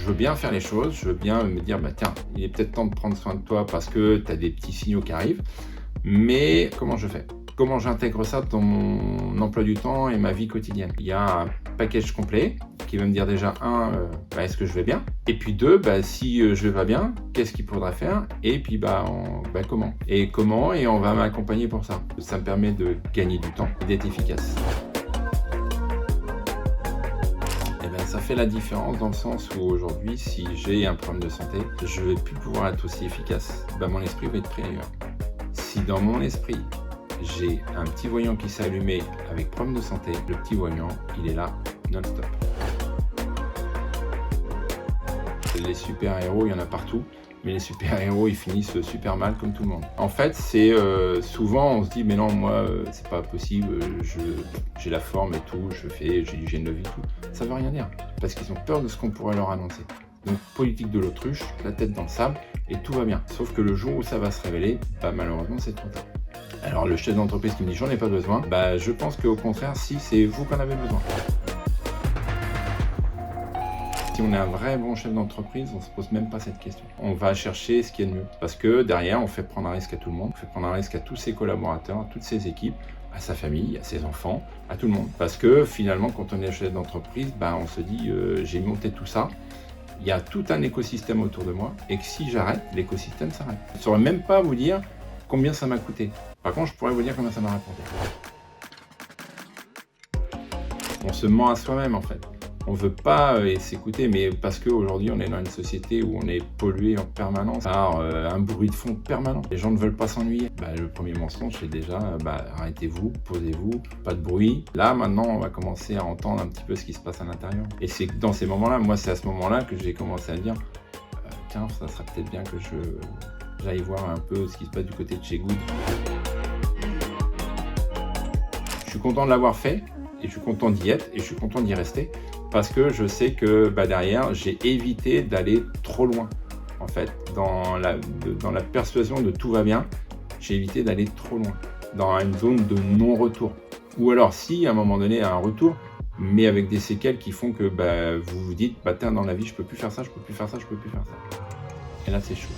veux bien faire les choses, je veux bien me dire, bah tiens, il est peut-être temps de prendre soin de toi parce que tu as des petits signaux qui arrivent, mais comment je fais? Comment j'intègre ça dans mon emploi du temps et ma vie quotidienne? Il y a un package complet qui va me dire déjà, est-ce que je vais bien? Et puis deux, si je vais pas bien, qu'est-ce qu'il faudra faire? Et puis comment? Et on va m'accompagner pour ça. Ça me permet de gagner du temps et d'être efficace. Ça fait la différence dans le sens où aujourd'hui, si j'ai un problème de santé, je ne vais plus pouvoir être aussi efficace. Mon esprit va être pris ailleurs. Si dans mon esprit, j'ai un petit voyant qui s'est allumé avec problème de santé, le petit voyant, il est là non-stop. Les super-héros, il y en a partout, mais les super-héros, ils finissent super mal comme tout le monde. En fait, c'est souvent, on se dit, mais non, moi, c'est pas possible, j'ai la forme et tout, j'ai l'hygiène de vie, tout. Ça veut rien dire, parce qu'ils ont peur de ce qu'on pourrait leur annoncer. Donc, politique de l'autruche, la tête dans le sable, et tout va bien. Sauf que le jour où ça va se révéler, malheureusement, c'est trop tard. Alors, le chef d'entreprise qui me dit, j'en ai pas besoin, je pense qu'au contraire, si, c'est vous qu'en avez besoin. Si on est un vrai bon chef d'entreprise, on ne se pose même pas cette question. On va chercher ce qui est de mieux. Parce que derrière, on fait prendre un risque à tout le monde, on fait prendre un risque à tous ses collaborateurs, à toutes ses équipes, à sa famille, à ses enfants, à tout le monde. Parce que finalement, quand on est chef d'entreprise, on se dit j'ai monté tout ça, il y a tout un écosystème autour de moi, et que si j'arrête, l'écosystème s'arrête. Je ne saurais même pas vous dire combien ça m'a coûté. Par contre, je pourrais vous dire combien ça m'a rapporté. On se ment à soi-même en fait. On ne veut pas s'écouter, mais parce qu'aujourd'hui, on est dans une société où on est pollué en permanence par un bruit de fond permanent. Les gens ne veulent pas s'ennuyer. Le premier mensonge, c'est déjà arrêtez-vous, posez-vous, pas de bruit. Là, maintenant, on va commencer à entendre un petit peu ce qui se passe à l'intérieur. Et c'est dans ces moments-là, moi, c'est à ce moment-là que j'ai commencé à dire tiens, ça serait peut-être bien que j'aille voir un peu ce qui se passe du côté de chez Good. Je suis content de l'avoir fait. Et je suis content d'y être et je suis content d'y rester parce que je sais que derrière, j'ai évité d'aller trop loin. En fait, dans la persuasion de tout va bien, j'ai évité d'aller trop loin, dans une zone de non-retour. Ou alors, si à un moment donné, il y a un retour, mais avec des séquelles qui font que vous vous dites, tiens, dans la vie, je peux plus faire ça, je peux plus faire ça, je peux plus faire ça. Et là, c'est chaud.